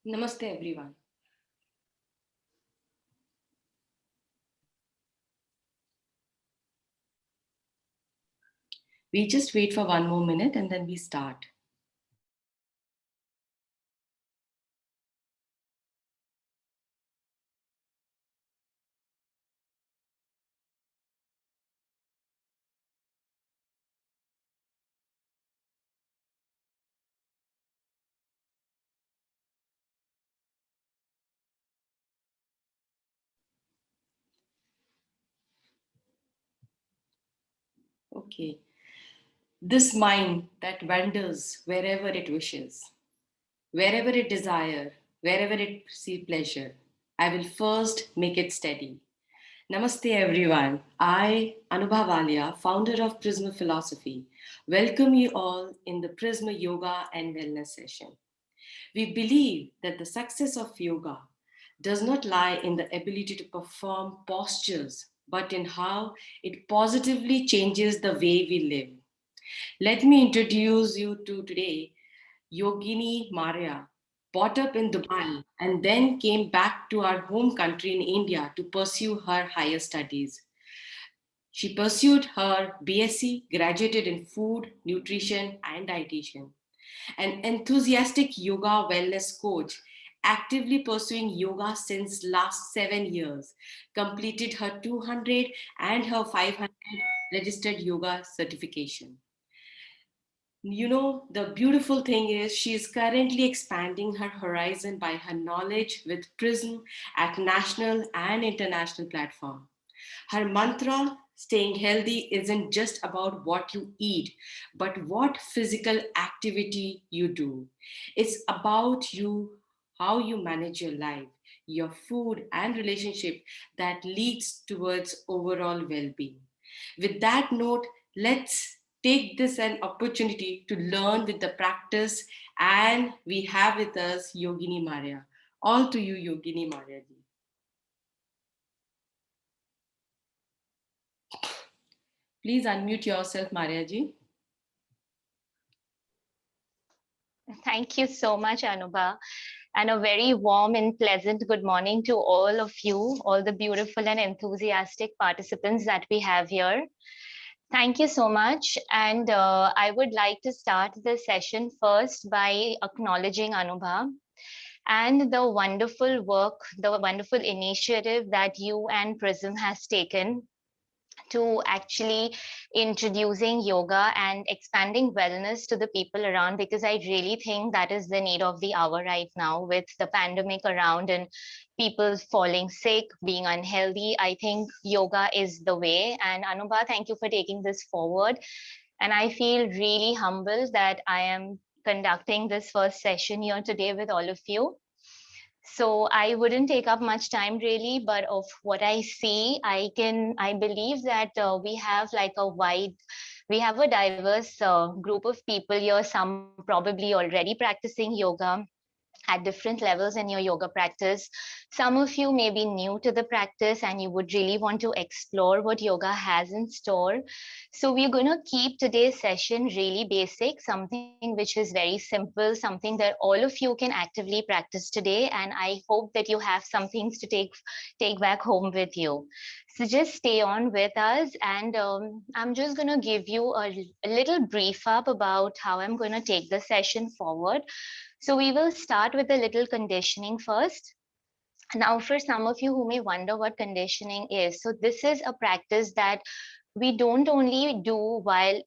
Namaste everyone. We just wait for one more minute and then we start. Okay. This mind that wanders wherever it wishes, wherever it desire, wherever it see pleasure, I will first make it steady. Namaste everyone. I, Anubhavalia, founder of PRISM Philosophy, welcome you all in the PRISM Yoga and Wellness session. We believe that the success of yoga does not lie in the ability to perform postures, but in how it positively changes the way we live. Let me introduce you to today Yogini Maria, brought up in Dubai and then came back to our home country in India to pursue her higher studies. She pursued her BSc, graduated in food, nutrition, and dietitian. An enthusiastic yoga wellness coach, actively pursuing yoga since last 7 years, completed her 200 and her 500 registered yoga certification. The beautiful thing is she is currently expanding her horizon by her knowledge with Prism at national and international platform. Her mantra, staying healthy, isn't just about what you eat, but what physical activity you do. It's about you, how you manage your life, your food, and relationship that leads towards overall well being. With that note, let's take this an opportunity to learn with the practice, and we have with us Yogini Maria. All to you, Yogini Maria ji. Please unmute yourself, Maria ji. Thank you so much, Anubha, and a very warm and pleasant good morning to all of you, all the beautiful and enthusiastic participants that we have here. Thank you so much. And I would like to start the session first by acknowledging Anubha and the wonderful work, the wonderful initiative that you and PRISM has taken to actually introducing yoga and expanding wellness to the people around, because I really think that is the need of the hour right now with the pandemic around and people falling sick, being unhealthy. I think yoga is the way. And Anubha, thank you for taking this forward. And I feel really humbled that I am conducting this first session here today with all of you. So I wouldn't take up much time really, but of what I see, I believe that we have a diverse group of people here, some probably already practicing yoga at different levels in your yoga practice. Some of you may be new to the practice and you would really want to explore what yoga has in store. So we're going to keep today's session really basic, something which is very simple, something that all of you can actively practice today. And I hope that you have some things to take back home with you. So just stay on with us, and I'm just going to give you a little brief up about how I'm going to take the session forward. So we will start with a little conditioning first. Now, for some of you who may wonder what conditioning is, so this is a practice that we don't only do while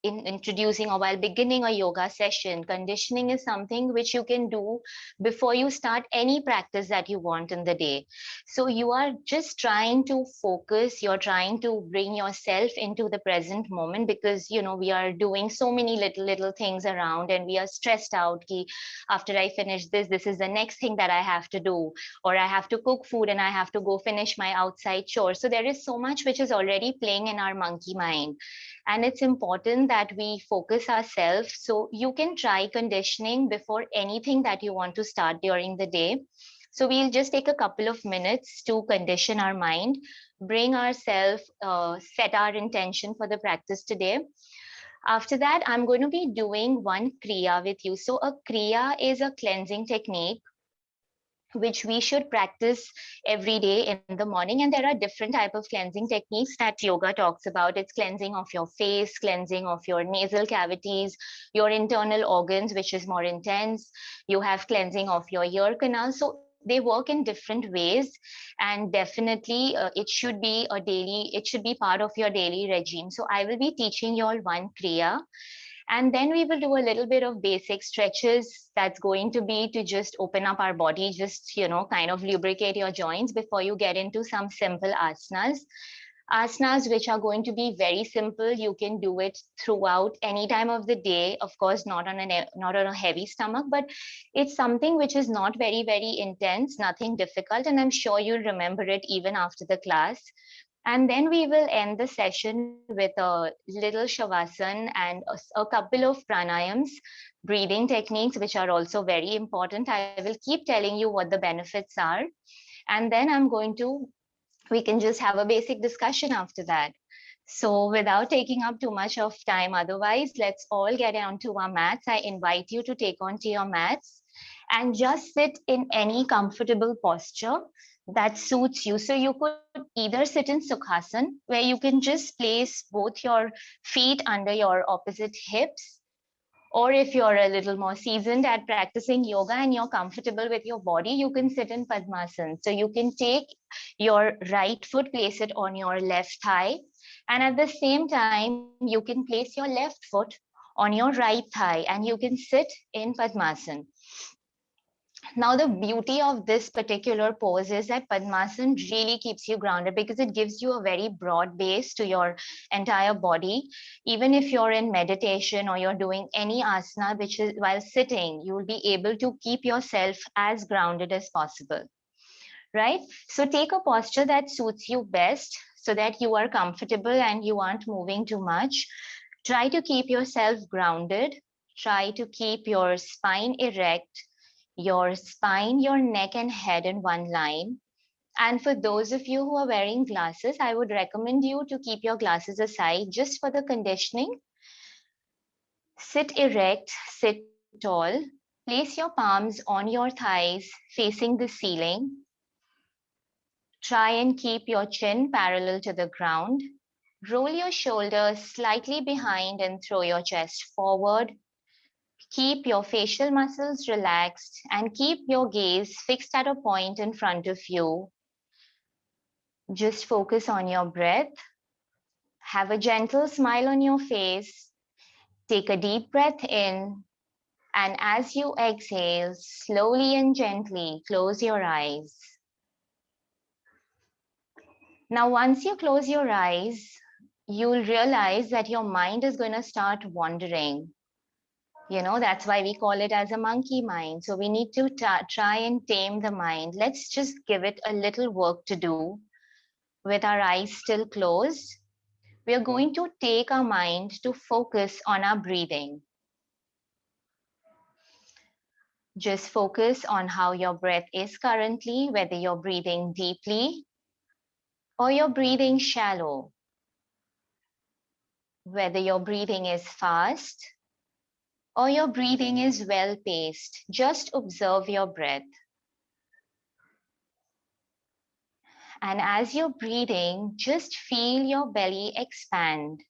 in introducing or while beginning a yoga session. Conditioning is something which you can do before you start any practice that you want in the day. So you are just trying to focus, you're trying to bring yourself into the present moment, because we are doing so many little things around and we are stressed out ki, after I finish this is the next thing that I have to do, or I have to cook food and I have to go finish my outside chores. So there is so much which is already playing in our monkey mind. And it's important that we focus ourselves. So you can try conditioning before anything that you want to start during the day. So we'll just take a couple of minutes to condition our mind, bring ourselves, set our intention for the practice today. After that, I'm going to be doing one Kriya with you. So a Kriya is a cleansing technique which we should practice every day in the morning. And there are different type of cleansing techniques that yoga talks about. It's cleansing of your face, cleansing of your nasal cavities, your internal organs, which is more intense. You have cleansing of your ear canal. So they work in different ways, and definitely it should be part of your daily regime. So I will be teaching you all one kriya, and then we will do a little bit of basic stretches. That's going to be to just open up our body, just, kind of lubricate your joints before you get into some simple asanas. Asanas which are going to be very simple. You can do it throughout any time of the day. Of course, not on a heavy stomach, but it's something which is not very, very intense, nothing difficult. And I'm sure you'll remember it even after the class. And then we will end the session with a little shavasana and a couple of pranayams, breathing techniques, which are also very important. I will keep telling you what the benefits are. And then we can just have a basic discussion after that. So without taking up too much of time, otherwise, let's all get onto our mats. I invite you to take onto your mats and just sit in any comfortable posture that suits you. So you could either sit in Sukhasana, where you can just place both your feet under your opposite hips, or if you're a little more seasoned at practicing yoga and you're comfortable with your body, you can sit in Padmasana. So you can take your right foot, place it on your left thigh, and at the same time, you can place your left foot on your right thigh and you can sit in Padmasana. Now, the beauty of this particular pose is that Padmasana really keeps you grounded because it gives you a very broad base to your entire body. Even if you're in meditation or you're doing any asana, which is while sitting, you will be able to keep yourself as grounded as possible, right? So take a posture that suits you best so that you are comfortable and you aren't moving too much. Try to keep yourself grounded. Try to keep your spine erect, your spine, your neck, and head in one line. And for those of you who are wearing glasses, I would recommend you to keep your glasses aside just for the conditioning. Sit erect, sit tall. Place your palms on your thighs facing the ceiling. Try and keep your chin parallel to the ground. Roll your shoulders slightly behind and throw your chest forward. Keep your facial muscles relaxed and keep your gaze fixed at a point in front of you. Just focus on your breath. Have a gentle smile on your face. Take a deep breath in. And as you exhale, slowly and gently close your eyes. Now, once you close your eyes, you'll realize that your mind is going to start wandering. That's why we call it as a monkey mind. So we need to try and tame the mind. Let's just give it a little work to do with our eyes still closed. We are going to take our mind to focus on our breathing. Just focus on how your breath is currently, whether you're breathing deeply or you're breathing shallow, whether your breathing is fast or your breathing is well paced. Just observe your breath. And as you're breathing, just feel your belly expand.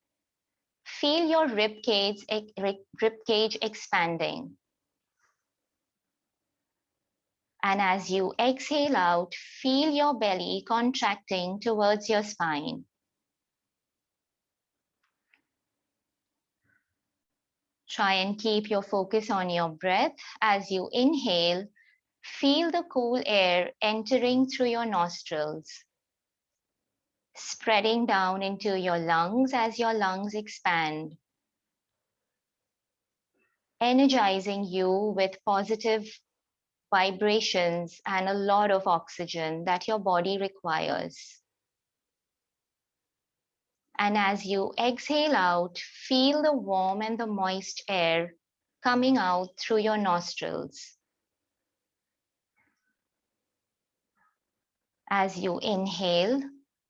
Feel your rib cage expanding. And as you exhale out, feel your belly contracting towards your spine. Try and keep your focus on your breath. As you inhale, feel the cool air entering through your nostrils, spreading down into your lungs as your lungs expand, energizing you with positive vibrations and a lot of oxygen that your body requires. And as you exhale out, feel the warm and the moist air coming out through your nostrils. As you inhale,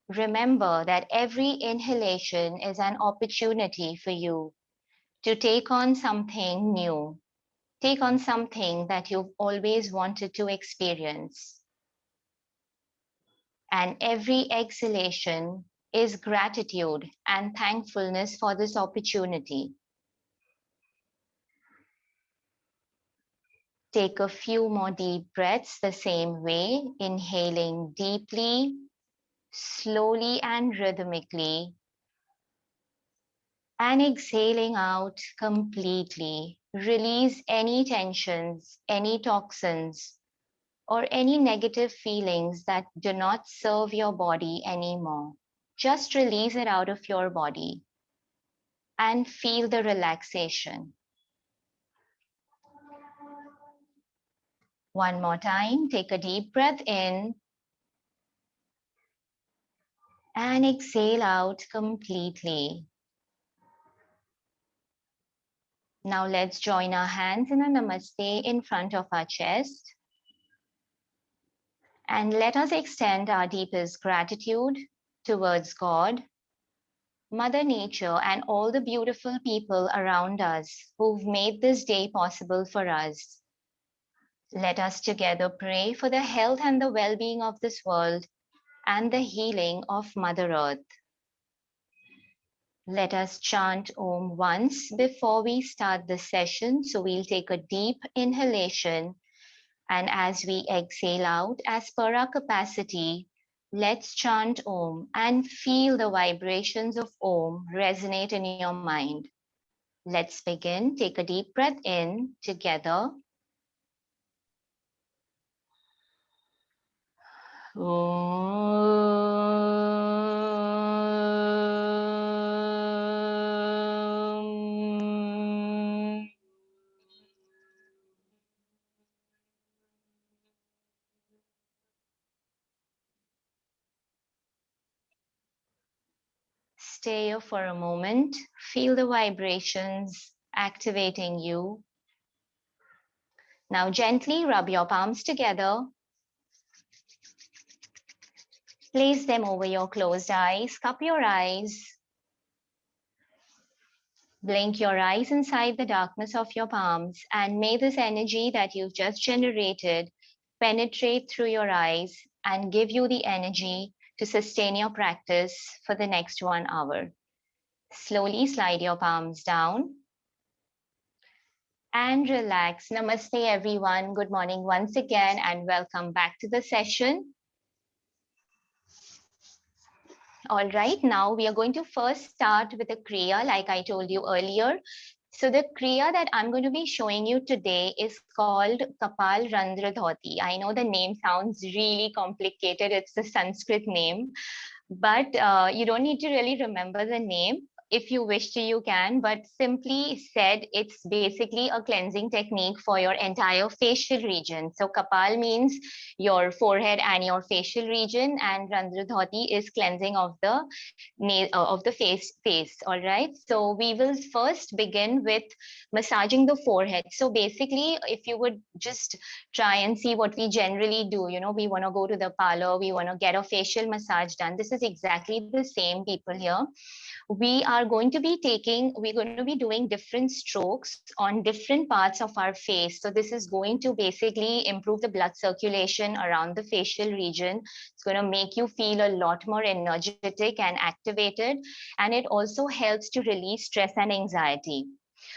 remember that every inhalation is an opportunity for you to take on something new, take on something that you've always wanted to experience. And every exhalation is gratitude and thankfulness for this opportunity. Take a few more deep breaths the same way, inhaling deeply, slowly and rhythmically, and exhaling out completely. Release any tensions, any toxins, or any negative feelings that do not serve your body anymore. Just release it out of your body and feel the relaxation. One more time, take a deep breath in and exhale out completely. Now let's join our hands in a namaste in front of our chest. And let us extend our deepest gratitude towards God, Mother Nature, and all the beautiful people around us who've made this day possible for us. Let us together pray for the health and the well-being of this world and the healing of Mother Earth. Let us chant Om once before we start the session. So we'll take a deep inhalation, and as we exhale out, as per our capacity, let's chant Om and feel the vibrations of Om resonate in your mind. Let's begin. Take a deep breath in together. Om. Stay here for a moment. Feel the vibrations activating you. Now gently rub your palms together. Place them over your closed eyes. Cup your eyes. Blink your eyes inside the darkness of your palms, and may this energy that you've just generated penetrate through your eyes and give you the energy to sustain your practice for the next 1 hour. Slowly slide your palms down and relax. Namaste, everyone. Good morning once again, and welcome back to the session. All right, now we are going to first start with a Kriya, like I told you earlier. So the Kriya that I'm going to be showing you today is called Kapal Randra Dhoti. I know the name sounds really complicated. It's a Sanskrit name, but you don't need to really remember the name. If you wish to, you can, but simply said, it's basically a cleansing technique for your entire facial region. So Kapal means your forehead and your facial region, and Randra Dhoti is cleansing of the face. All right. So we will first begin with massaging the forehead. So basically, if you would just try and see what we generally do, we want to go to the parlor, we want to get a facial massage done. This is exactly the same, people here. We're going to be doing different strokes on different parts of our face. So this is going to basically improve the blood circulation around the facial region. It's going to make you feel a lot more energetic and activated. And it also helps to release stress and anxiety.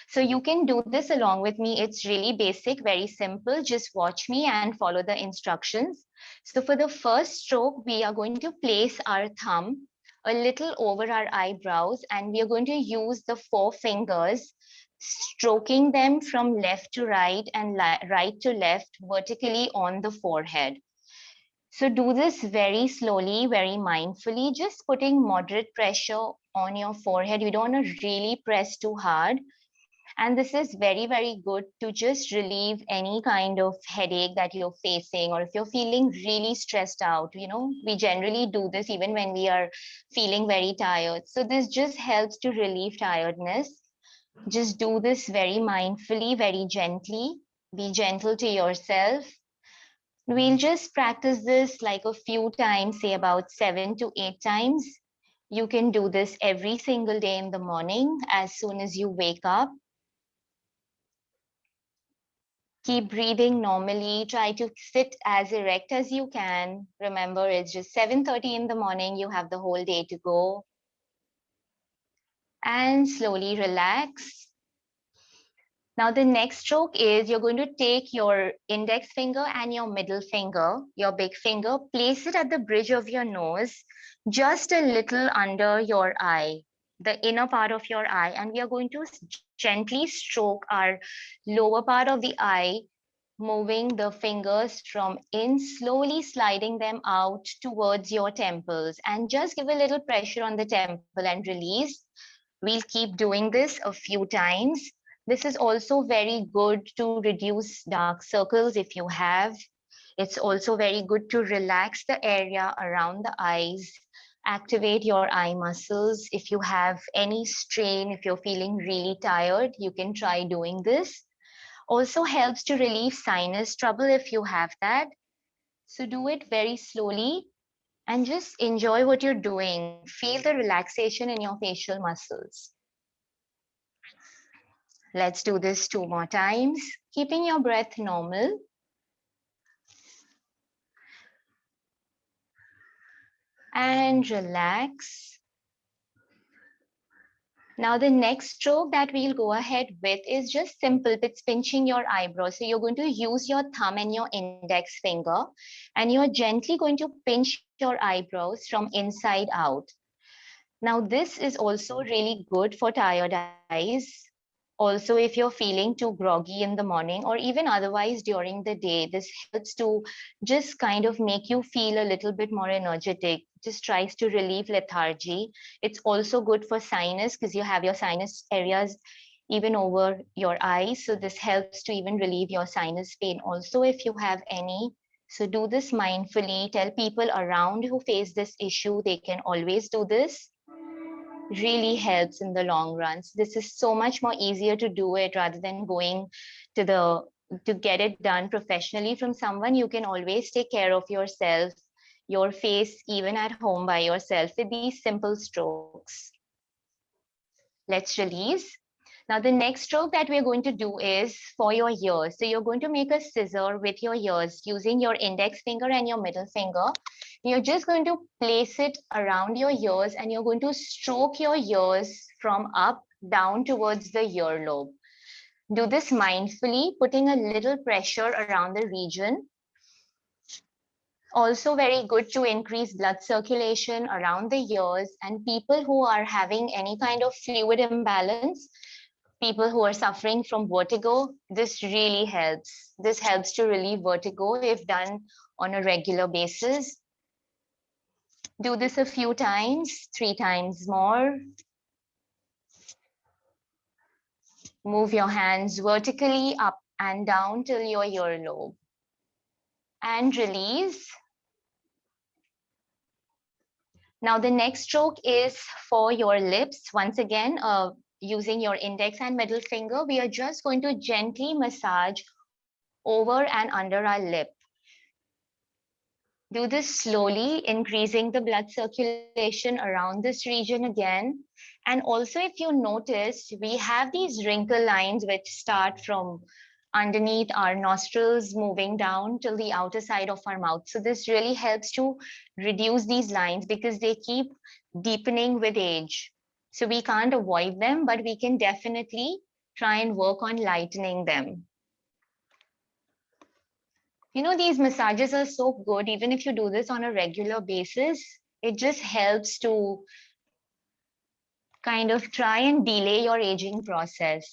So you can do this along with me. It's really basic, very simple. Just watch me and follow the instructions. So for the first stroke, we are going to place our thumb a little over our eyebrows, and we are going to use the 4 fingers, stroking them from left to right and right to left vertically on the forehead. So do this very slowly, very mindfully, just putting moderate pressure on your forehead. You don't want to really press too hard. And this is very, very good to just relieve any kind of headache that you're facing, or if you're feeling really stressed out. We generally do this even when we are feeling very tired. So this just helps to relieve tiredness. Just do this very mindfully, very gently. Be gentle to yourself. We'll just practice this like a few times, say about 7 to 8 times. You can do this every single day in the morning as soon as you wake up. Keep breathing normally. Try to sit as erect as you can. Remember, it's just 7:30 in the morning. You have the whole day to go. And slowly relax. Now, the next stroke is you're going to take your index finger and your middle finger, your big finger, place it at the bridge of your nose, just a little under your eye, the inner part of your eye. And we are going to gently stroke our lower part of the eye, moving the fingers from in, slowly sliding them out towards your temples. And just give a little pressure on the temple and release. We'll keep doing this a few times. This is also very good to reduce dark circles if you have. It's also very good to relax the area around the eyes, activate your eye muscles. If you have any strain, if you're feeling really tired, you can try doing this. Also helps to relieve sinus trouble if you have that. So do it very slowly and just enjoy what you're doing. Feel the relaxation in your facial muscles. Let's do this 2 more times, keeping your breath normal. And relax. Now, the next stroke that we'll go ahead with is just simple. It's pinching your eyebrows. So you're going to use your thumb and your index finger, and you're gently going to pinch your eyebrows from inside out. Now, this is also really good for tired eyes. Also, if you're feeling too groggy in the morning or even otherwise during the day, this helps to just kind of make you feel a little bit more energetic, just tries to relieve lethargy. It's also good for sinus because you have your sinus areas even over your eyes. So this helps to even relieve your sinus pain also if you have any. So do this mindfully. Tell people around who face this issue they can always do this. Really helps in the long run. So this is so much more easier to do it rather than going to the to get it done professionally from someone. You can always take care of yourself, your face, even at home by yourself with these simple strokes. Let's release. Now, the next stroke that we're going to do is for your ears. So you're going to make a scissor with your ears using your index finger and your middle finger. You're just going to place it around your ears and you're going to stroke your ears from up down towards the earlobe. Do this mindfully, putting a little pressure around the region. Also very good to increase blood circulation around the ears, and people who are having any kind of fluid imbalance, people who are suffering from vertigo, this really helps. This helps to relieve vertigo if done on a regular basis. Do this a few times, 3 times more. Move your hands vertically up and down till your earlobe. And release. Now the next stroke is for your lips. Once again, using your index and middle finger, we are just going to gently massage over and under our lip. Do this slowly, increasing the blood circulation around this region again. And also, if you notice, we have these wrinkle lines which start from underneath our nostrils, moving down till the outer side of our mouth. So this really helps to reduce these lines because they keep deepening with age. So we can't avoid them, but we can definitely try and work on lightening them. You know, these massages are so good. Even if you do this on a regular basis, it just helps to kind of try and delay your aging process.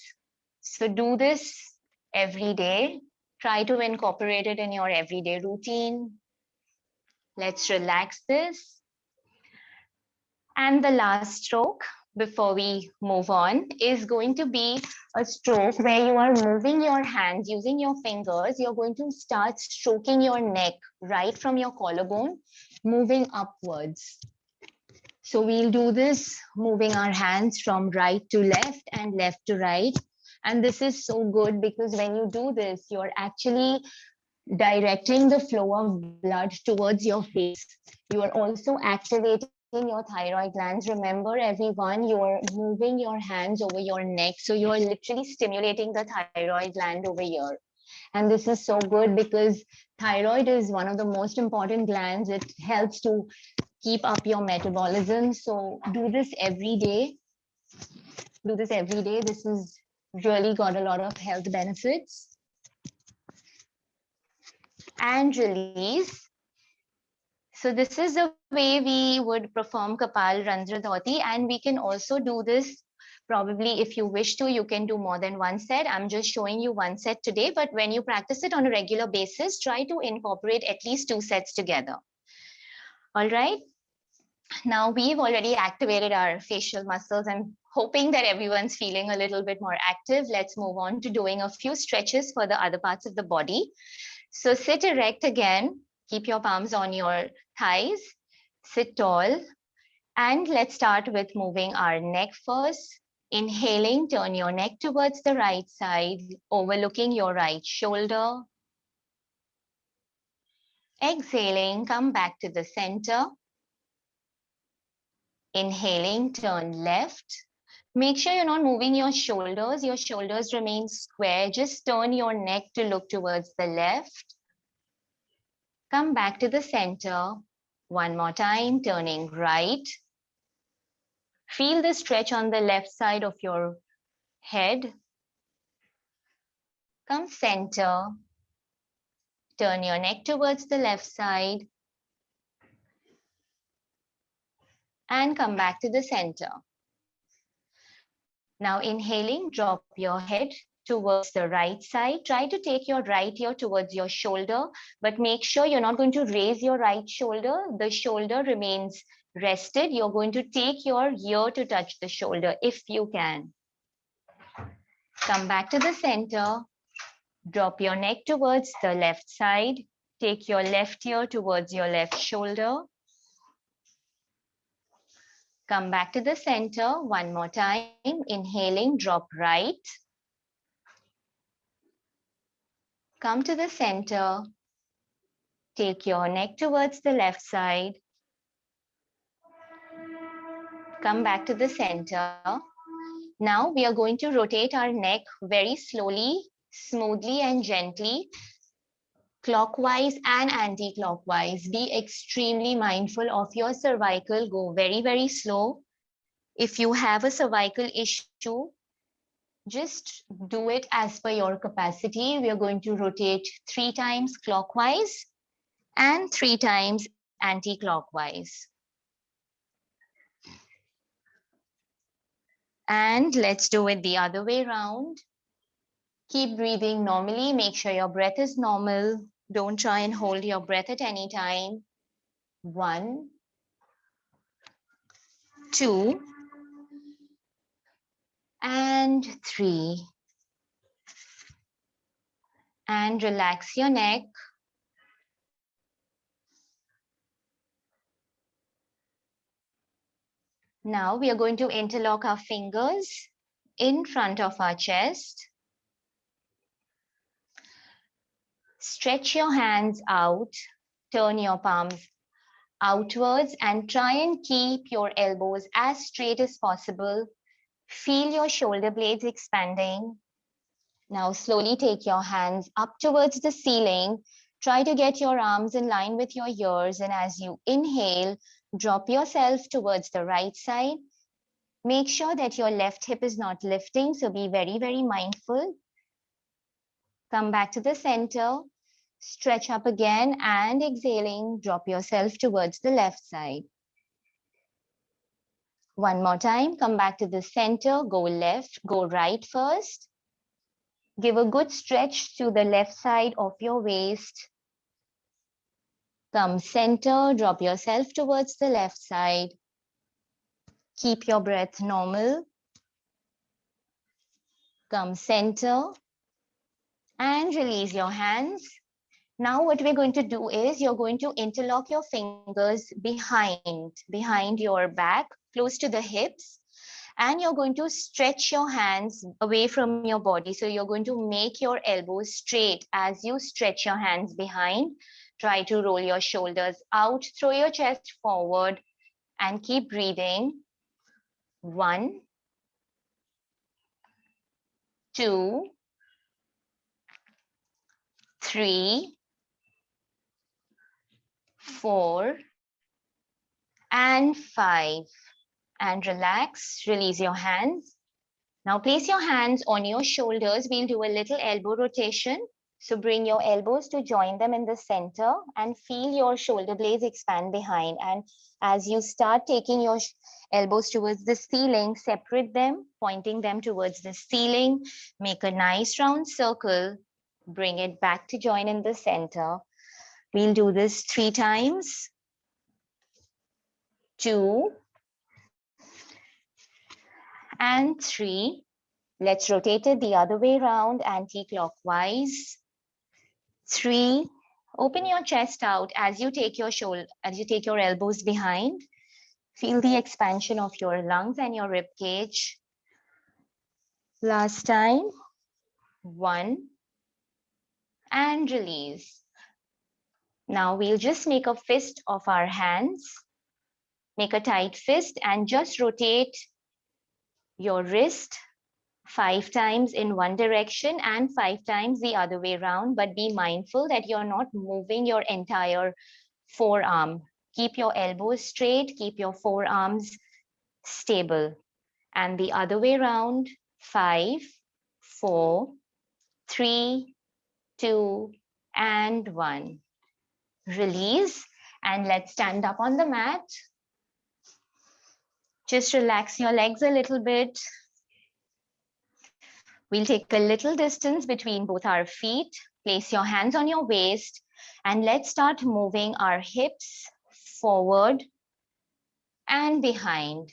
So do this every day. Try to incorporate it in your everyday routine. Let's relax this. And the last stroke before we move on is going to be a stroke where you are moving your hands using your fingers. You're going to start stroking your neck right from your collarbone, moving upwards. So we'll do this, moving our hands from right to left and left to right. And this is so good because when you do this, you're actually directing the flow of blood towards your face. You are also activating your thyroid glands. Remember, everyone, you're moving your hands over your neck. So you're literally stimulating the thyroid gland over here. And this is so good because thyroid is one of the most important glands. It helps to keep up your metabolism. So do this every day. Do this every day. This has really got a lot of health benefits. And release. So this is the way we would perform Kapal Randra Dhoti, and we can also do this probably if you wish to, you can do more than one set. I'm just showing you one set today, but when you practice it on a regular basis, try to incorporate at least 2 sets together. All right. Now we've already activated our facial muscles. I'm hoping that everyone's feeling a little bit more active. Let's move on to doing a few stretches for the other parts of the body. So sit erect again. Keep your palms on your thighs. Sit tall. And let's start with moving our neck first. Inhaling, turn your neck towards the right side, overlooking your right shoulder. Exhaling, come back to the center. Inhaling, turn left. Make sure you're not moving your shoulders. Your shoulders remain square. Just turn your neck to look towards the left. Come back to the center. One more time, turning right. Feel the stretch on the left side of your head. Come center. Turn your neck towards the left side. And come back to the center. Now inhaling, drop your head towards the right side. Try to take your right ear towards your shoulder, but make sure you're not going to raise your right shoulder. The shoulder remains rested. You're going to take your ear to touch the shoulder if you can. Come back to the center. Drop your neck towards the left side. Take your left ear towards your left shoulder. Come back to the center one more time. Inhaling, drop right. Come to the center. Take your neck towards the left side. Come back to the center. Now we are going to rotate our neck very slowly, smoothly and gently, clockwise and anti-clockwise. Be extremely mindful of your cervical. Go very, very slow. If you have a cervical issue, just do it as per your capacity. We are going to rotate 3 times clockwise and 3 times anti-clockwise. And let's do it the other way around. Keep breathing normally. Make sure your breath is normal. Don't try and hold your breath at any time. 1, 2, and 3. And relax your neck. Now we are going to interlock our fingers in front of our chest. Stretch your hands out, turn your palms outwards and try and keep your elbows as straight as possible. Feel your shoulder blades expanding. Now slowly take your hands up towards the ceiling. Try to get your arms in line with your ears, and as you inhale, drop yourself towards the right side. Make sure that your left hip is not lifting, so be very, very mindful. Come back to the center, stretch up again, and exhaling, drop yourself towards the left side. One more time, come back to the center, go left, go right first. Give a good stretch to the left side of your waist. Come center, drop yourself towards the left side. Keep your breath normal. Come center and release your hands. Now what we're going to do is you're going to interlock your fingers behind your back, close to the hips, and you're going to stretch your hands away from your body. So you're going to make your elbows straight as you stretch your hands behind. Try to roll your shoulders out, throw your chest forward, and keep breathing. 1, 2, 3, 4, and 5. And relax, release your hands. Now place your hands on your shoulders. We'll do a little elbow rotation. So bring your elbows to join them in the center and feel your shoulder blades expand behind. And as you start taking your elbows towards the ceiling, separate them, pointing them towards the ceiling. Make a nice round circle. Bring it back to join in the center. We'll do this 3 times. 2 and 3. Let's rotate it the other way around, anti-clockwise. 3. Open your chest out as you take your elbows behind. Feel the expansion of your lungs and your rib cage. Last time. 1 and release. Now we'll just make a fist of our hands. Make a tight fist and just rotate your wrist 5 times in one direction and 5 times the other way around, but be mindful that you're not moving your entire forearm. Keep your elbows straight, keep your forearms stable. And the other way around, 5, 4, 3, 2, and 1. Release, and let's stand up on the mat. Just relax your legs a little bit. We'll take a little distance between both our feet. Place your hands on your waist, and let's start moving our hips forward and behind.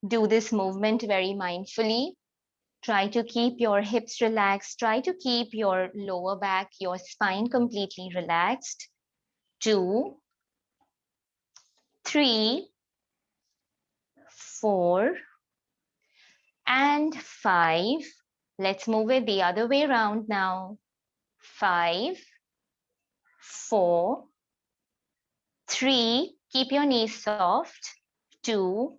Do this movement very mindfully. Try to keep your hips relaxed. Try to keep your lower back, your spine completely relaxed. 2, 3, 4, and 5. Let's move it the other way around now. 5, 4, 3. Keep your knees soft. 2,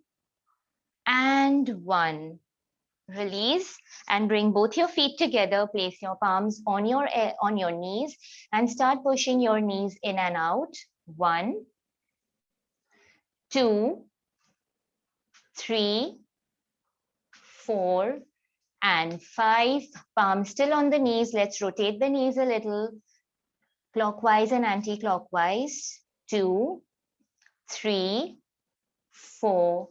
and 1. Release and bring both your feet together. Place your palms on your knees and start pushing your knees in and out. 1, 2, 3, 4, and 5. Palms still on the knees. Let's rotate the knees a little, clockwise and anti-clockwise. 2, 3, 4,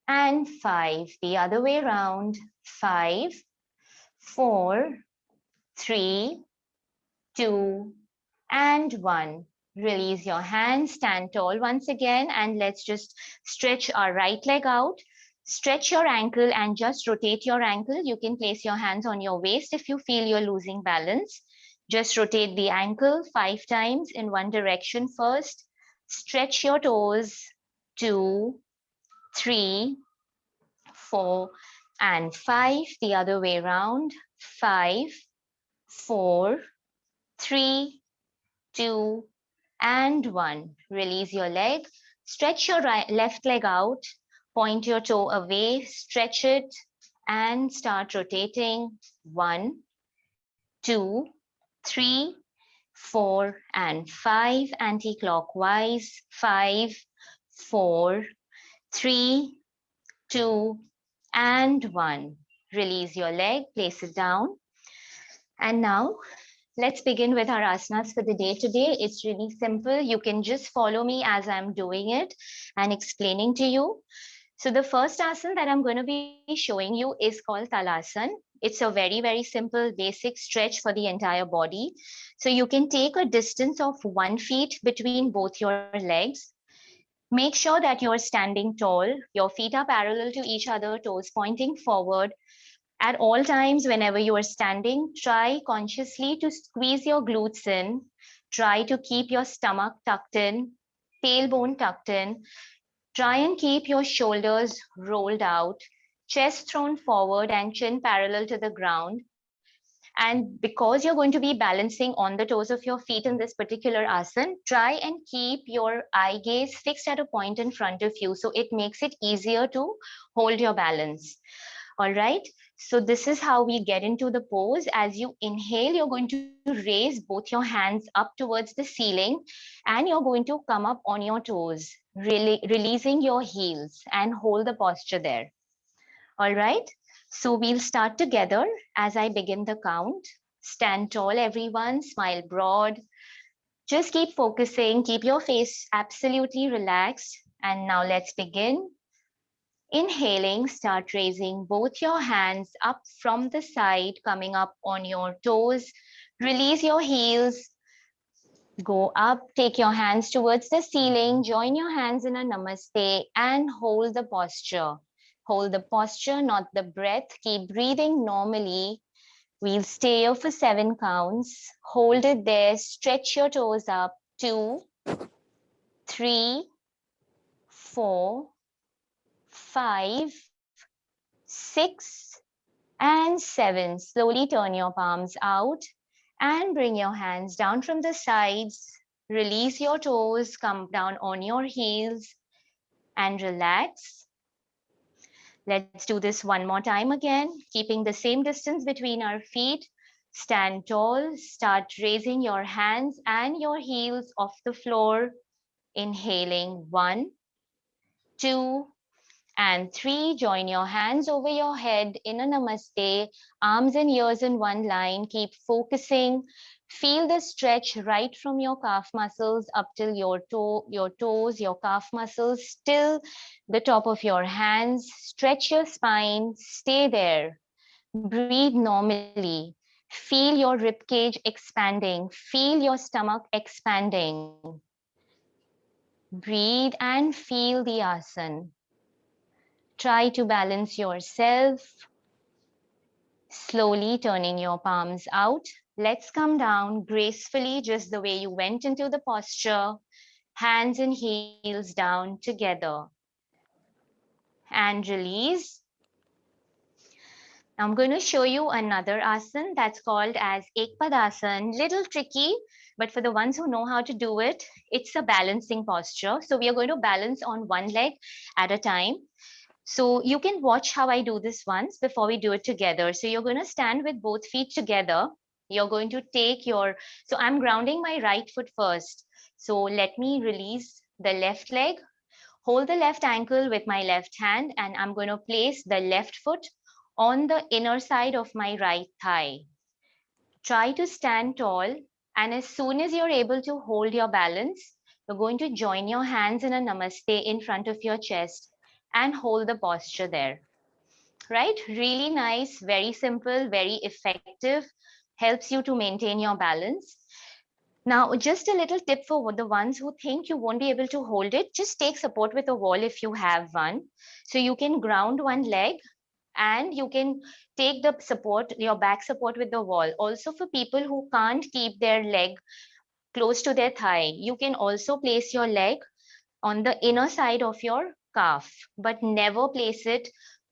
and 5. The other way around. 5, 4, 3, 2, and 1. Release your hands, stand tall once again, and let's just stretch our right leg out. Stretch your ankle and just rotate your ankle. You can place your hands on your waist if you feel you're losing balance. Just rotate the ankle 5 times in one direction first. Stretch your toes. 2, 3, 4, and 5. The other way around. 5, 4, 3, 2, and 1. Release your leg. Stretch your left leg out. Point your toe away. Stretch it and start rotating. 1, 2, 3, 4, and 5. Anti-clockwise. 5, 4, 3, 2, and 1. Release your leg. Place it down. And now let's begin with our asanas for the day today. It's really simple. You can just follow me as I'm doing it and explaining to you. So the first asana that I'm going to be showing you is called Talasan. It's a very, very simple, basic stretch for the entire body. So you can take a distance of 1 feet between both your legs. Make sure that you're standing tall. Your feet are parallel to each other, toes pointing forward. At all times, whenever you are standing, try consciously to squeeze your glutes in. Try to keep your stomach tucked in, tailbone tucked in. Try and keep your shoulders rolled out, chest thrown forward and chin parallel to the ground. And because you're going to be balancing on the toes of your feet in this particular asana, try and keep your eye gaze fixed at a point in front of you. So it makes it easier to hold your balance. All right. So this is how we get into the pose. As you inhale, you're going to raise both your hands up towards the ceiling and you're going to come up on your toes, really releasing your heels and hold the posture there. All right. So we'll start together as I begin the count. Stand tall, everyone. Smile broad. Just keep focusing. Keep your face absolutely relaxed. And now let's begin. Inhaling, start raising both your hands up from the side, coming up on your toes. Release your heels. Go up, take your hands towards the ceiling, join your hands in a namaste and hold the posture. Hold the posture, not the breath. Keep breathing normally. We'll stay here for 7 counts. Hold it there, stretch your toes up. 2, 3, 4, 5, 6, and 7. Slowly turn your palms out and bring your hands down from the sides. Release your toes, come down on your heels and relax. Let's do this one more time again, keeping the same distance between our feet. Stand tall, start raising your hands and your heels off the floor. Inhaling 1, 2, and 3. Join your hands over your head in a namaste, arms and ears in one line. Keep focusing. Feel the stretch right from your calf muscles up till your toes, your calf muscles, till the top of your hands. Stretch your spine. Stay there. Breathe normally. Feel your rib cage expanding. Feel your stomach expanding. Breathe and feel the asana. Try to balance yourself, slowly turning your palms out. Let's come down gracefully, just the way you went into the posture, hands and heels down together. And release. Now I'm going to show you another asana that's called as Ekpadasana. Little tricky, but for the ones who know how to do it, it's a balancing posture. So we are going to balance on one leg at a time. So you can watch how I do this once before we do it together. So you're going to stand with both feet together. You're going to take your, so I'm grounding my right foot first. So let me release the left leg, hold the left ankle with my left hand, and I'm going to place the left foot on the inner side of my right thigh. Try to stand tall. And as soon as you're able to hold your balance, you're going to join your hands in a namaste in front of your chest and hold the posture there. Right? Really nice, very simple, very effective, helps you to maintain your balance. Now, just a little tip for the ones who think you won't be able to hold it, just take support with a wall if you have one. So you can ground one leg and you can take the support, your back support with the wall. Also for people who can't keep their leg close to their thigh, you can also place your leg on the inner side of your calf, but never place it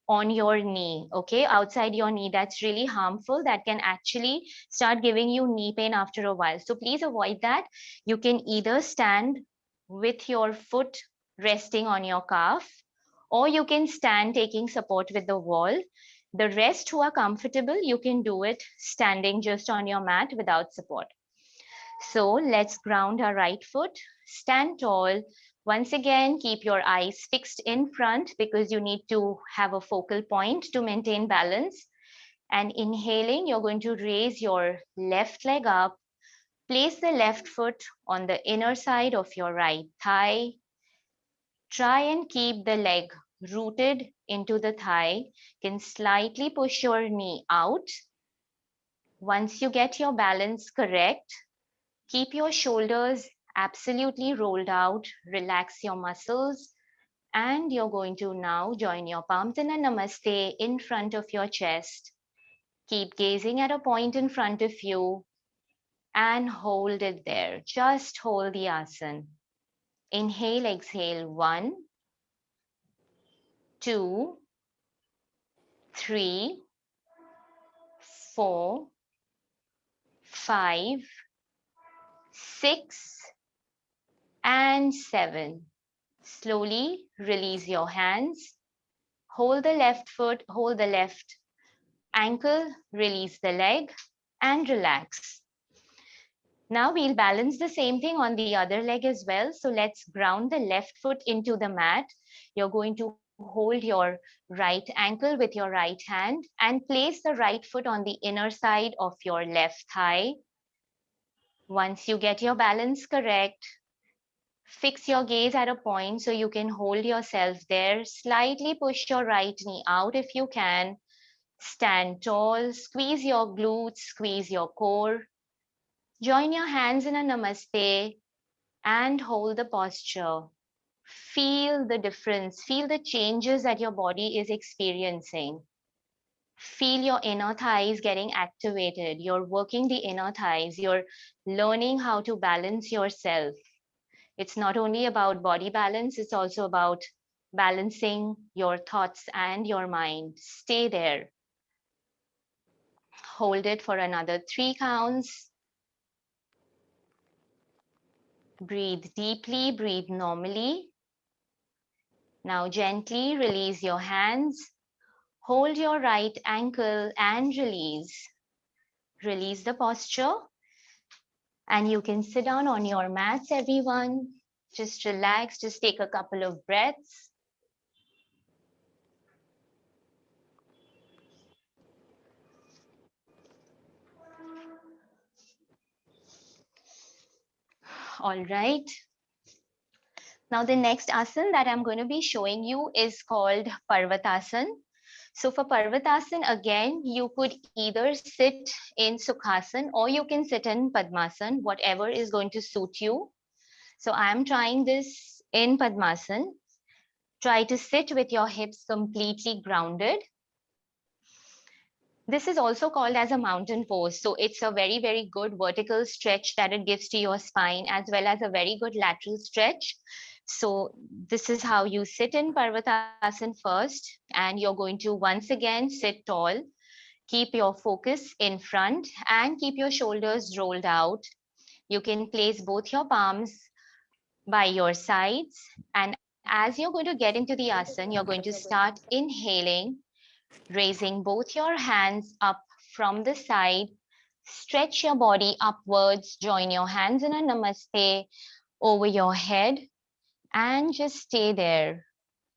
on your knee, okay? Outside your knee, that's really harmful. That can actually start giving you knee pain after a while. So please avoid that. You can either stand with your foot resting on your calf, or you can stand taking support with the wall. The rest who are comfortable, you can do it standing just on your mat without support. So let's ground our right foot, stand tall. Once again, keep your eyes fixed in front because you need to have a focal point to maintain balance. And inhaling, you're going to raise your left leg up, place the left foot on the inner side of your right thigh. Try and keep the leg rooted into the thigh. You can slightly push your knee out. Once you get your balance correct, keep your shoulders absolutely rolled out, relax your muscles, and you're going to now join your palms in a namaste in front of your chest. Keep gazing at a point in front of you and hold it there. Just hold the asana. Inhale, exhale. 1, 2, 3, 4, 5, 6, and 7. Slowly release your hands. Hold the left foot, hold the left ankle, release the leg, and relax. Now we'll balance the same thing on the other leg as well. So let's ground the left foot into the mat. You're going to hold your right ankle with your right hand and place the right foot on the inner side of your left thigh. Once you get your balance correct, fix your gaze at a point so you can hold yourself there. Slightly push your right knee out if you can. Stand tall, squeeze your glutes, squeeze your core. Join your hands in a namaste and hold the posture. Feel the difference, feel the changes that your body is experiencing. Feel your inner thighs getting activated. You're working the inner thighs, you're learning how to balance yourself. It's not only about body balance, it's also about balancing your thoughts and your mind. Stay there. Hold it for another 3 counts. Breathe deeply, breathe normally. Now gently release your hands. Hold your right ankle and release. Release the posture. And you can sit down on your mats, everyone. Just relax, just take a couple of breaths. All right. Now the next asana that I'm going to be showing you is called Parvatasan. So for Parvatasan, again, you could either sit in Sukhasan or you can sit in Padmasan, whatever is going to suit you. So I'm trying this in Padmasan. Try to sit with your hips completely grounded. This is also called as a mountain pose. So it's a very, very good vertical stretch that it gives to your spine as well as a very good lateral stretch. So this is how you sit in Parvatasan first, and you're going to once again sit tall. Keep your focus in front and keep your shoulders rolled out. You can place both your palms by your sides. And as you're going to get into the asana, you're going to start inhaling, raising both your hands up from the side. Stretch your body upwards. Join your hands in a namaste over your head and just stay there.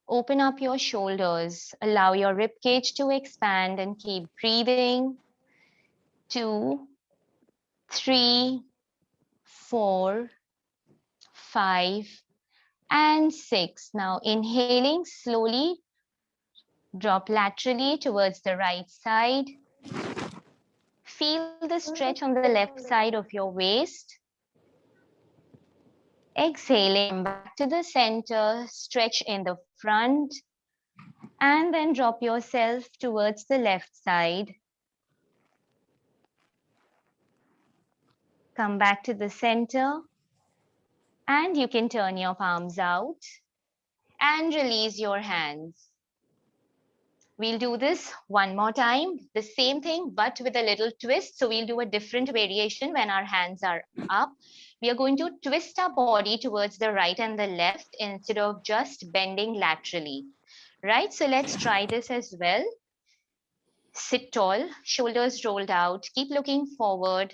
Open up your shoulders. Allow your rib cage to expand and keep breathing. 2, 3, 4, 5, and 6. Now inhaling slowly, drop laterally towards the right side. Feel the stretch on the left side of your waist. Exhaling, come back to the center, stretch in the front, and then drop yourself towards the left side. Come back to the center, and you can turn your palms out and release your hands. We'll do this one more time, the same thing, but with a little twist. So we'll do a different variation when our hands are up. We are going to twist our body towards the right and the left instead of just bending laterally, right? So let's try this as well. Sit tall, shoulders rolled out, keep looking forward.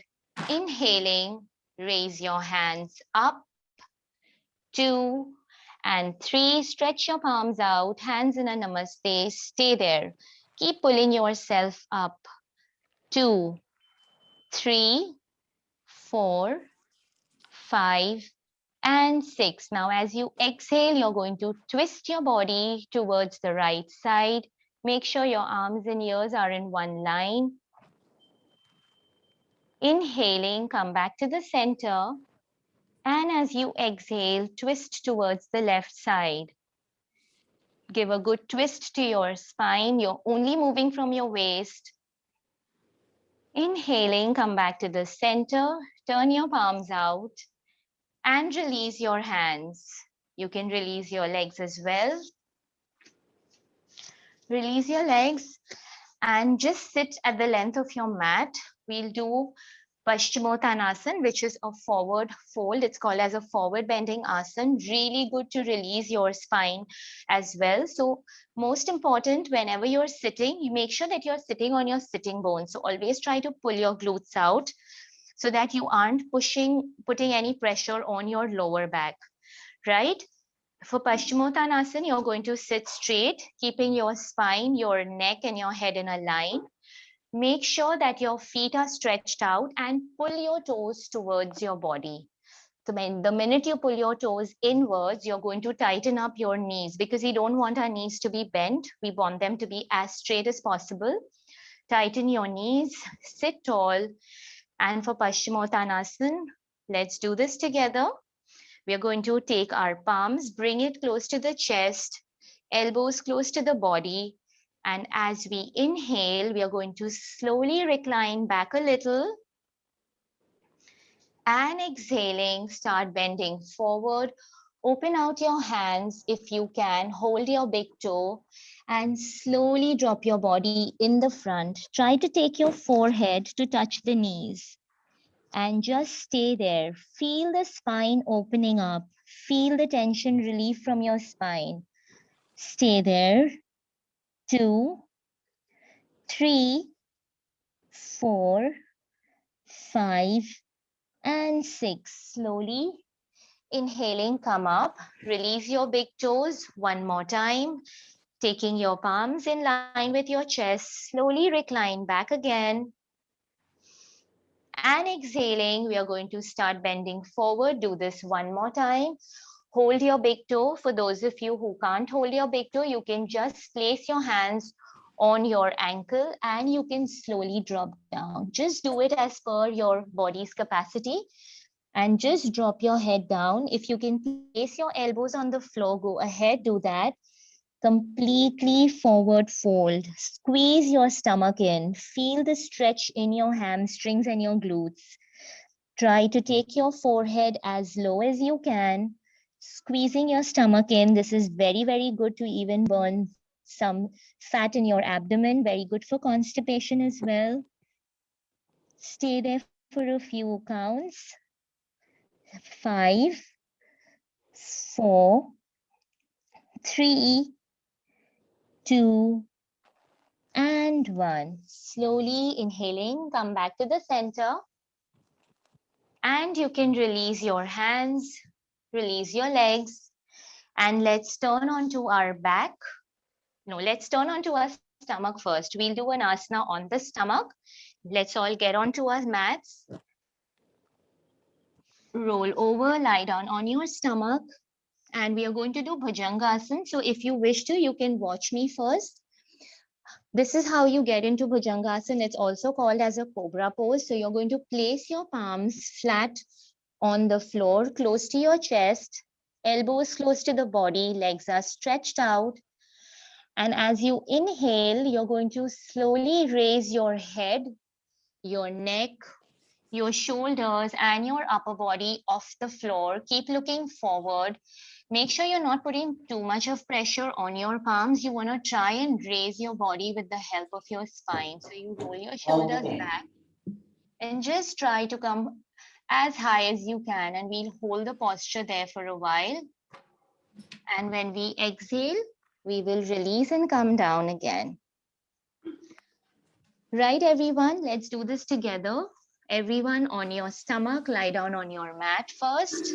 Inhaling, raise your hands up. 2 and 3. Stretch your palms out, hands in a namaste. Stay there. Keep pulling yourself up. 2, 3, 4, 5, and 6. Now, as you exhale, you're going to twist your body towards the right side. Make sure your arms and ears are in one line. Inhaling, come back to the center. And as you exhale, twist towards the left side. Give a good twist to your spine. You're only moving from your waist. Inhaling, come back to the center. Turn your palms out and release your hands. You can release your legs as well. Release your legs and just sit at the length of your mat. We'll do Pashmothanasan, which is a forward fold. It's called as a forward bending asan. Really good to release your spine as well. So most important, whenever you're sitting, you make sure that you're sitting on your sitting bones. So always try to pull your glutes out so that you aren't putting any pressure on your lower back, right? For Paschimottanasana, you're going to sit straight, keeping your spine, your neck, and your head in a line. Make sure that your feet are stretched out and pull your toes towards your body. The minute you pull your toes inwards, you're going to tighten up your knees because we don't want our knees to be bent. We want them to be as straight as possible. Tighten your knees, sit tall. And for Paschimottanasana, let's do this together. We are going to take our palms, bring it close to the chest, elbows close to the body. And as we inhale, we are going to slowly recline back a little. And exhaling, start bending forward. Open out your hands if you can. Hold your big toe and slowly drop your body in the front. Try to take your forehead to touch the knees. And just stay there. Feel the spine opening up. Feel the tension relief from your spine. Stay there. 2, 3, 4, 5, and 6. Slowly inhaling, come up. Release your big toes one more time. Taking your palms in line with your chest. Slowly recline back again. And exhaling, we are going to start bending forward. Do this one more time. Hold your big toe. For those of you who can't hold your big toe, you can just place your hands on your ankle and you can slowly drop down. Just do it as per your body's capacity and just drop your head down. If you can place your elbows on the floor, go ahead, do that. Completely forward fold. Squeeze your stomach in. Feel the stretch in your hamstrings and your glutes. Try to take your forehead as low as you can. Squeezing your stomach in. This is very, very good to even burn some fat in your abdomen. Very good for constipation as well. Stay there for a few counts. 5, 4, 3, 2, and 1. Slowly inhaling, come back to the center. And you can release your hands, release your legs, and let's turn onto our back. No, let's turn onto our stomach first. We'll do an asana on the stomach. Let's all get onto our mats. Roll over, lie down on your stomach. And we are going to do Bhujangasana. So if you wish to, you can watch me first. This is how you get into Bhujangasana. It's also called as a cobra pose. So you're going to place your palms flat on the floor, close to your chest, elbows close to the body, legs are stretched out. And as you inhale, you're going to slowly raise your head, your neck, your shoulders, and your upper body off the floor. Keep looking forward. Make sure you're not putting too much of pressure on your palms. You want to try and raise your body with the help of your spine. So you roll your shoulders back and just try to come as high as you can. And we'll hold the posture there for a while. And when we exhale, we will release and come down again. Right, everyone, let's do this together. Everyone on your stomach, lie down on your mat first.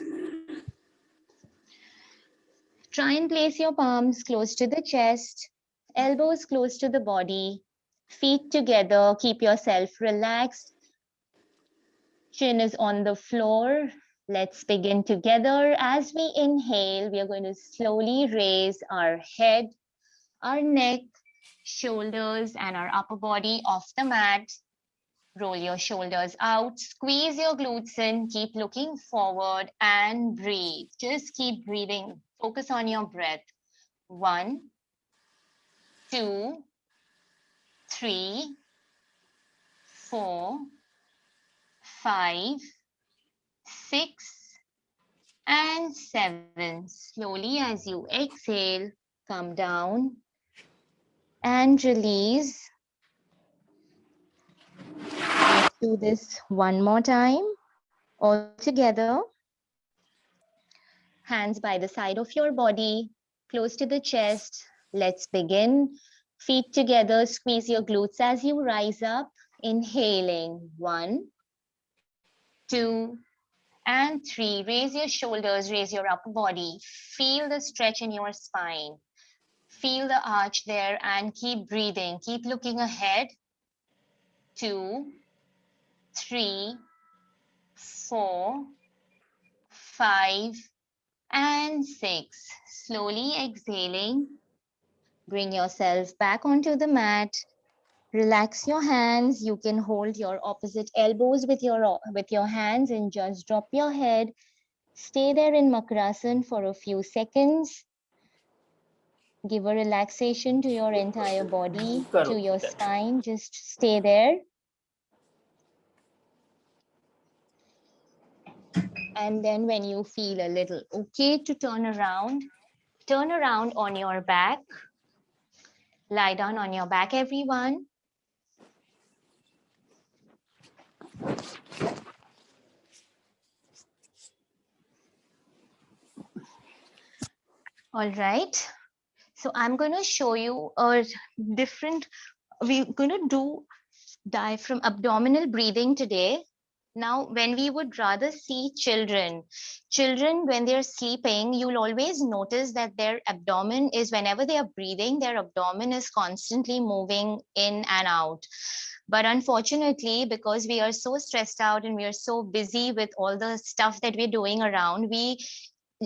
Try and place your palms close to the chest, elbows close to the body, feet together, keep yourself relaxed. Chin is on the floor. Let's begin together. As we inhale, we are going to slowly raise our head, our neck, shoulders, and our upper body off the mat. Roll your shoulders out, squeeze your glutes in, keep looking forward and breathe. Just keep breathing. Focus on your breath. 1, 2, 3, 4, 5, 6, and 7. Slowly as you exhale, come down and release. Do this one more time. All together. Hands by the side of your body, close to the chest. Let's begin. Feet together, squeeze your glutes as you rise up. Inhaling, 1, 2, and 3. Raise your shoulders, raise your upper body. Feel the stretch in your spine. Feel the arch there and keep breathing. Keep looking ahead. 2, 3, 4, 5, and 6. Slowly exhaling. Bring yourself back onto the mat. Relax your hands. You can hold your opposite elbows with your hands and just drop your head. Stay there in Makrasan for a few seconds. Give a relaxation to your entire body, to your spine. Just stay there. And then when you feel a little okay to turn around on your back. Lie down on your back, everyone. All right. So I'm going to show you a different, we're going to do diaphragm abdominal breathing today. Now, when we would rather see children when they're sleeping, you'll always notice that their abdomen is, whenever they are breathing, their abdomen is constantly moving in and out. But unfortunately, because we are so stressed out and we are so busy with all the stuff that we're doing around,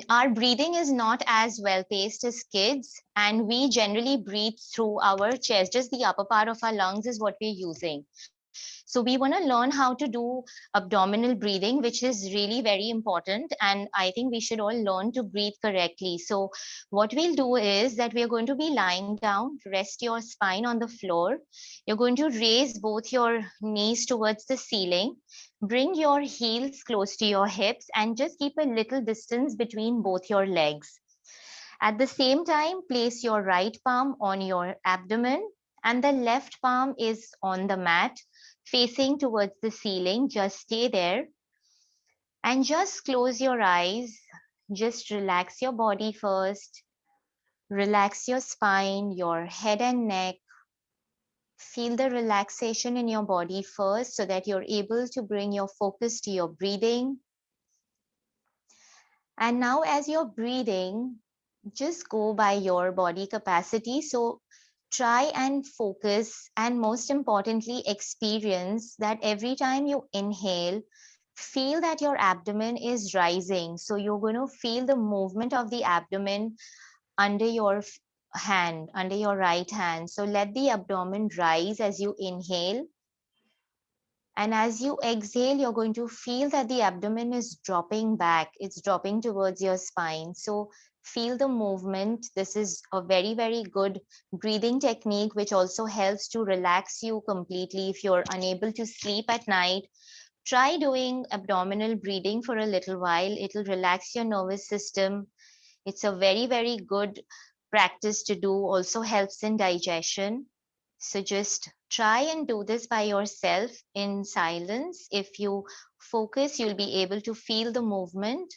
our breathing is not as well paced as kids, and we generally breathe through our chest. Just the upper part of our lungs is what we're using. So we want to learn how to do abdominal breathing, which is really very important, and I think we should all learn to breathe correctly. So what we'll do is that we're going to be lying down. Rest your spine on the floor. You're going to raise both your knees towards the ceiling. Bring your heels close to your hips and just keep a little distance between both your legs. At the same time, place your right palm on your abdomen and the left palm is on the mat, facing towards the ceiling. Just stay there and just close your eyes. Just relax your body first. Relax your spine, your head and neck. Feel the relaxation in your body first so that you're able to bring your focus to your breathing. And now as you're breathing, just go by your body capacity. So try and focus, and most importantly, experience that every time you inhale, feel that your abdomen is rising. So you're going to feel the movement of the abdomen under your hand, under your right hand. So let the abdomen rise as you inhale. And as you exhale, you're going to feel that the abdomen is dropping back. It's dropping towards your spine. So feel the movement. This is a very, very good breathing technique, which also helps to relax you completely. If you're unable to sleep at night, try doing abdominal breathing for a little while. It'll relax your nervous system. It's a very, very good practice to do, also helps in digestion. So just try and do this by yourself in silence. If you focus, you'll be able to feel the movement.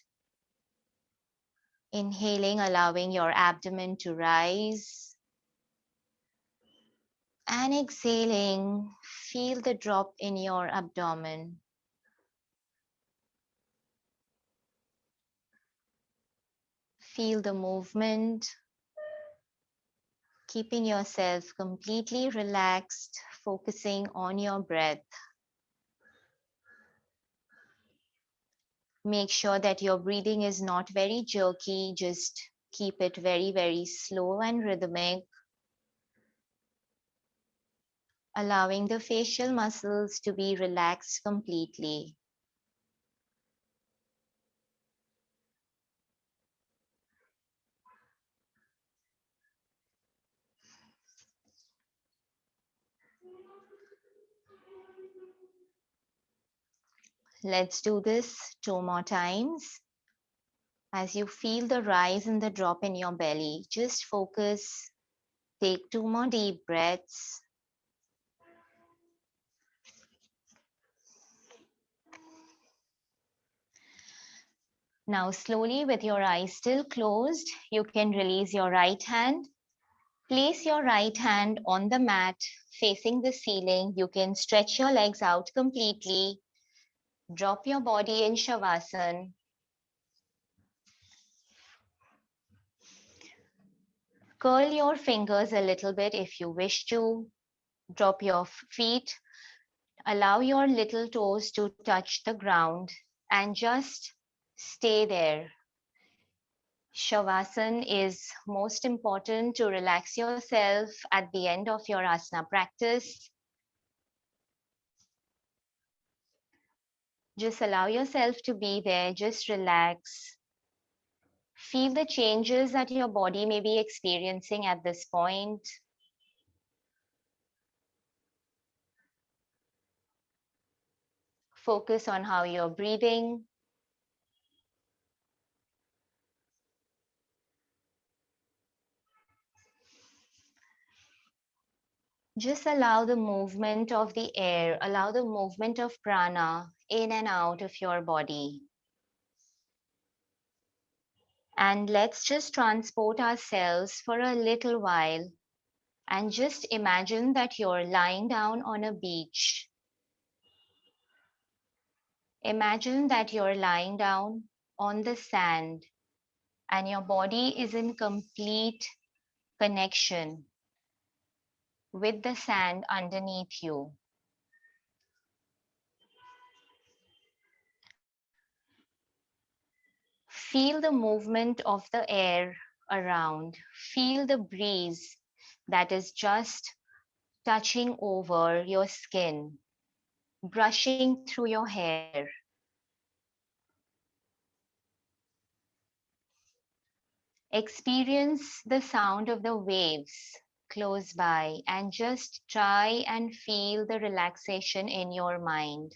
Inhaling, allowing your abdomen to rise. And exhaling, feel the drop in your abdomen. Feel the movement, keeping yourself completely relaxed, focusing on your breath. Make sure that your breathing is not very jerky, just keep it very, very slow and rhythmic, allowing the facial muscles to be relaxed completely. Let's do this 2 more times. As you feel the rise and the drop in your belly, just focus. Take 2 more deep breaths. Now, slowly, with your eyes still closed, you can release your right hand. Place your right hand on the mat facing the ceiling. You can stretch your legs out completely. Drop your body in Shavasana. Curl your fingers a little bit if you wish to. Drop your feet. Allow your little toes to touch the ground and just stay there. Shavasana is most important to relax yourself at the end of your asana practice. Just allow yourself to be there, just relax. Feel the changes that your body may be experiencing at this point. Focus on how you're breathing. Just allow the movement of the air, allow the movement of prana in and out of your body. And let's just transport ourselves for a little while and just imagine that you're lying down on a beach. Imagine that you're lying down on the sand and your body is in complete connection with the sand underneath you. Feel the movement of the air around. Feel the breeze that is just touching over your skin, brushing through your hair. Experience the sound of the waves close by and just try and feel the relaxation in your mind.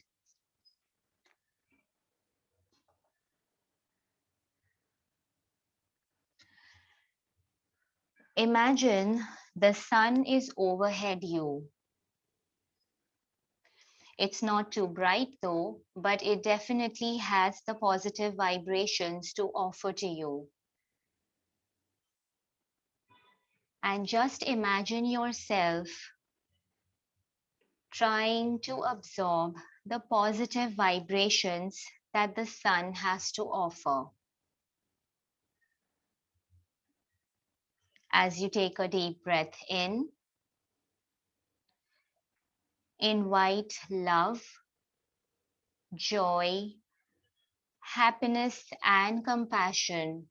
Imagine the sun is overhead you. It's not too bright though, but it definitely has the positive vibrations to offer to you. And just imagine yourself trying to absorb the positive vibrations that the sun has to offer. As you take a deep breath in, invite love, joy, happiness, and compassion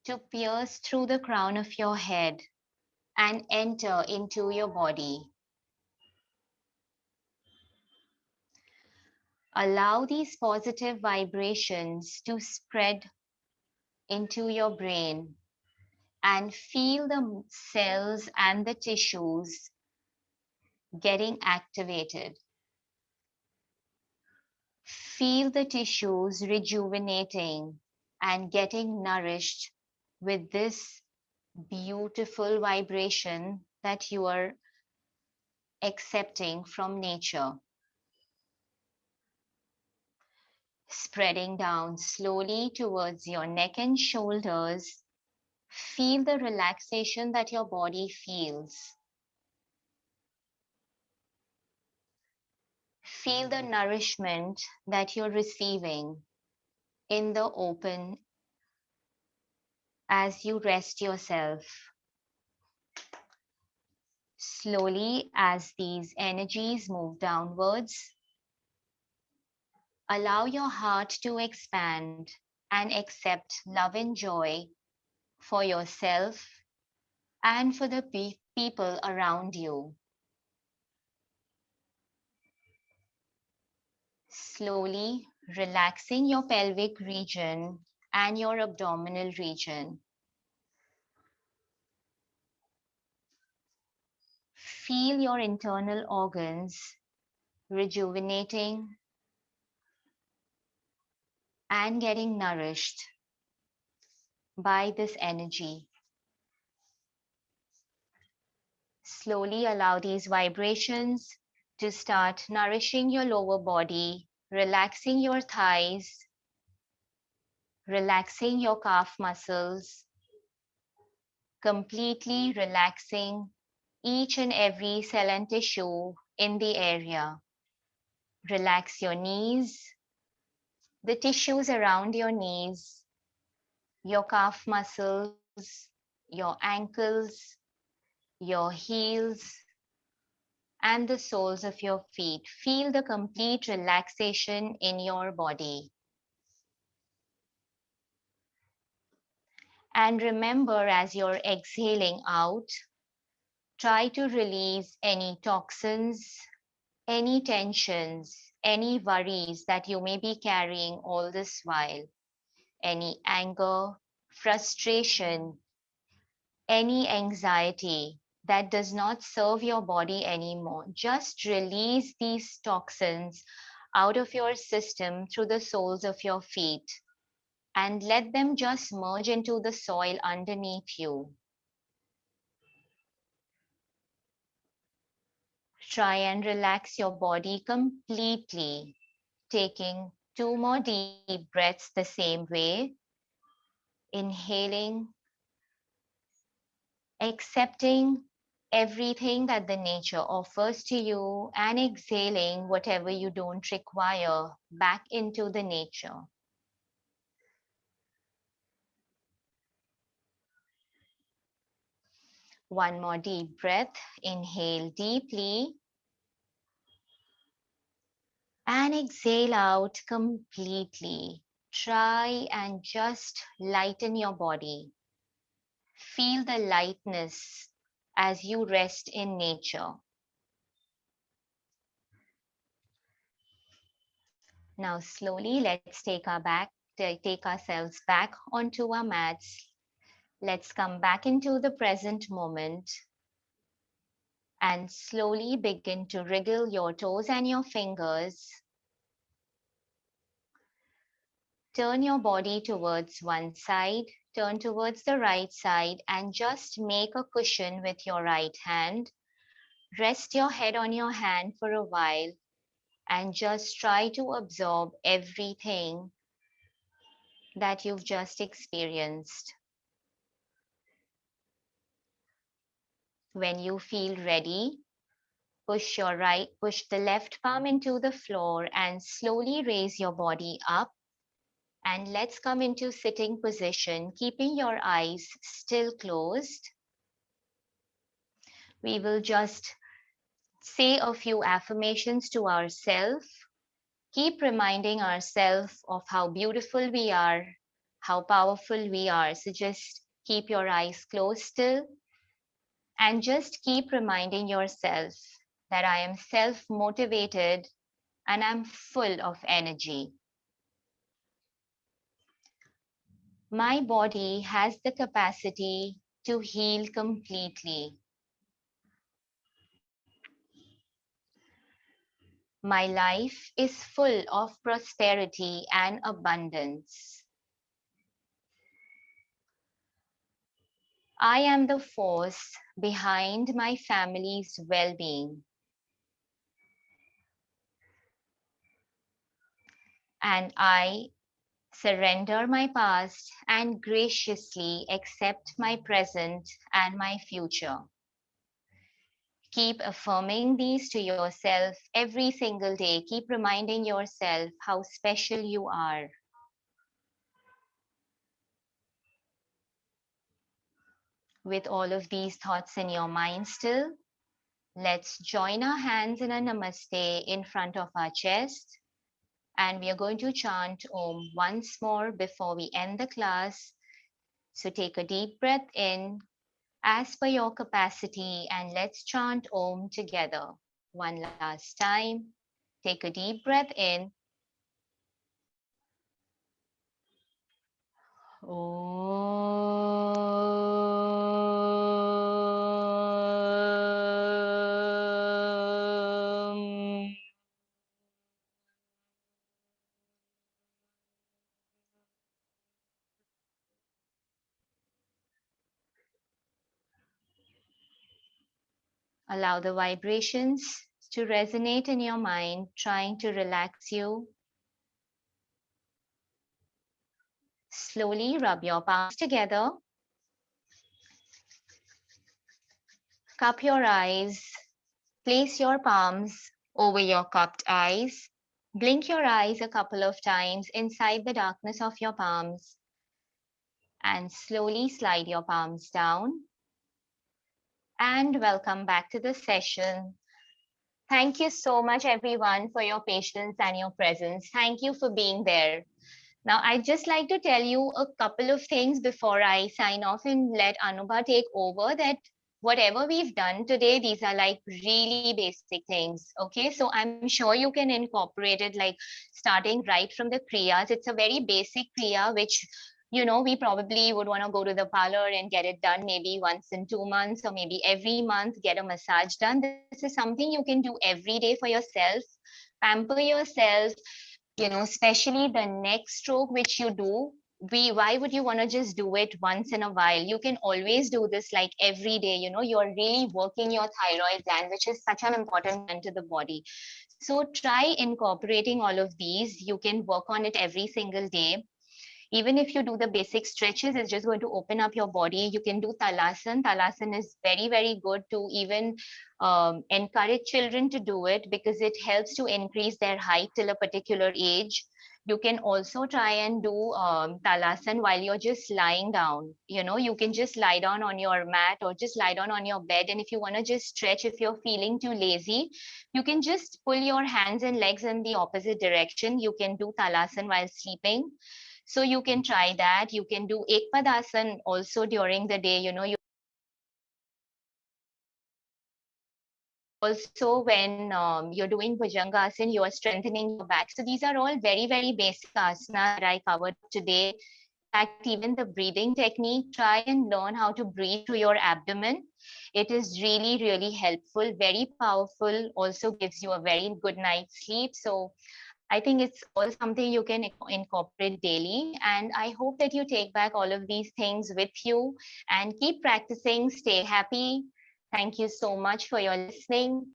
to pierce through the crown of your head and enter into your body. Allow these positive vibrations to spread into your brain and feel the cells and the tissues getting activated. Feel the tissues rejuvenating and getting nourished with this beautiful vibration that you are accepting from nature. Spreading down slowly towards your neck and shoulders. Feel the relaxation that your body feels. Feel the nourishment that you're receiving in the open as you rest yourself. Slowly, as these energies move downwards, allow your heart to expand and accept love and joy for yourself and for the people around you. Slowly relaxing your pelvic region and your abdominal region. Feel your internal organs rejuvenating and getting nourished by this energy. Slowly allow these vibrations to start nourishing your lower body, relaxing your thighs, relaxing your calf muscles, completely relaxing each and every cell and tissue in the area. Relax your knees, the tissues around your knees, your calf muscles, your ankles, your heels, and the soles of your feet. Feel the complete relaxation in your body. And remember, as you're exhaling out, try to release any toxins, any tensions, any worries that you may be carrying all this while, any anger, frustration, any anxiety that does not serve your body anymore. Just release these toxins out of your system through the soles of your feet and let them just merge into the soil underneath you. Try and relax your body completely, taking 2 more deep breaths the same way, inhaling, accepting everything that the nature offers to you, and exhaling whatever you don't require back into the nature. One more deep breath. Inhale deeply and exhale out completely. Try and just lighten your body. Feel the lightness as you rest in nature. Now, slowly, let's take ourselves back onto our mats. Let's come back into the present moment and slowly begin to wriggle your toes and your fingers. Turn your body towards one side, turn towards the right side, and just make a cushion with your right hand. Rest your head on your hand for a while and just try to absorb everything that you've just experienced. When you feel ready, push the left palm into the floor and slowly raise your body up. And let's come into sitting position, keeping your eyes still closed. We will just say a few affirmations to ourselves. Keep reminding ourselves of how beautiful we are, how powerful we are. So just keep your eyes closed still and just keep reminding yourself that I am self motivated and I'm full of energy. My body has the capacity to heal completely. My life is full of prosperity and abundance. I am the force behind my family's well being, and I surrender my past and graciously accept my present and my future. Keep affirming these to yourself every single day. Keep reminding yourself how special you are. With all of these thoughts in your mind still, let's join our hands in a namaste in front of our chest. And we are going to chant Om once more before we end the class. So take a deep breath in as per your capacity and let's chant Om together. One last time. Take a deep breath in. Om. Allow the vibrations to resonate in your mind, trying to relax you. Slowly rub your palms together. Cup your eyes. Place your palms over your cupped eyes. Blink your eyes a couple of times inside the darkness of your palms and slowly slide your palms down. And welcome back to the session. Thank you so much, everyone, for your patience and your presence. Thank you for being there. Now, I'd just like to tell you a couple of things before I sign off and let Anubha take over that whatever we've done today, these are like really basic things. Okay, so I'm sure you can incorporate it like starting right from the kriyas. It's a very basic kriya, which we probably would want to go to the parlor and get it done maybe once in 2 months or maybe every month, get a massage done. This is something you can do every day for yourself. Pamper yourself, especially the neck stroke which you do. Why would you want to just do it once in a while? You can always do this like every day. You're really working your thyroid gland, which is such an important gland to the body. So try incorporating all of these. You can work on it every single day. Even if you do the basic stretches, it's just going to open up your body. You can do Talasan. Talasan is very, very good to even encourage children to do it because it helps to increase their height till a particular age. You can also try and do Talasan while you're just lying down. You can just lie down on your mat or just lie down on your bed. And if you want to just stretch, if you're feeling too lazy, you can just pull your hands and legs in the opposite direction. You can do Talasan while sleeping. So you can try that. You can do Ekpadasana also during the day. Also when you're doing Bhujangasana, you are strengthening your back. So these are all very, very basic asanas that I covered up today. In fact, even the breathing technique, try and learn how to breathe through your abdomen. It is really, really helpful, very powerful, also gives you a very good night's sleep. So I think it's all something you can incorporate daily. And I hope that you take back all of these things with you and keep practicing. Stay happy. Thank you so much for your listening.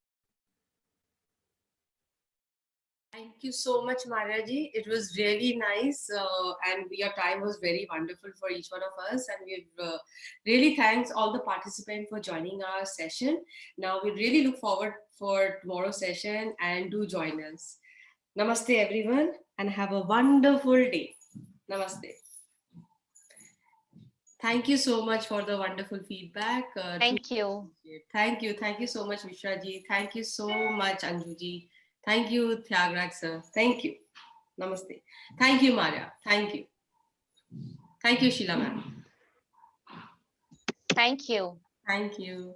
Thank you so much, Maryaji. It was really nice, and your time was very wonderful for each one of us. And we've really thanks all the participants for joining our session. Now we really look forward for tomorrow's session, and do join us. Namaste, everyone, and have a wonderful day. Namaste. Thank you so much for the wonderful feedback. Thank you. Thank you. Thank you so much, Mishraji. Thank you so much, Anjuji. Thank you, Thyagrak sir. Thank you. Namaste. Thank you, Maria. Thank you. Thank you, Sheila ma'am. Thank you. Thank you.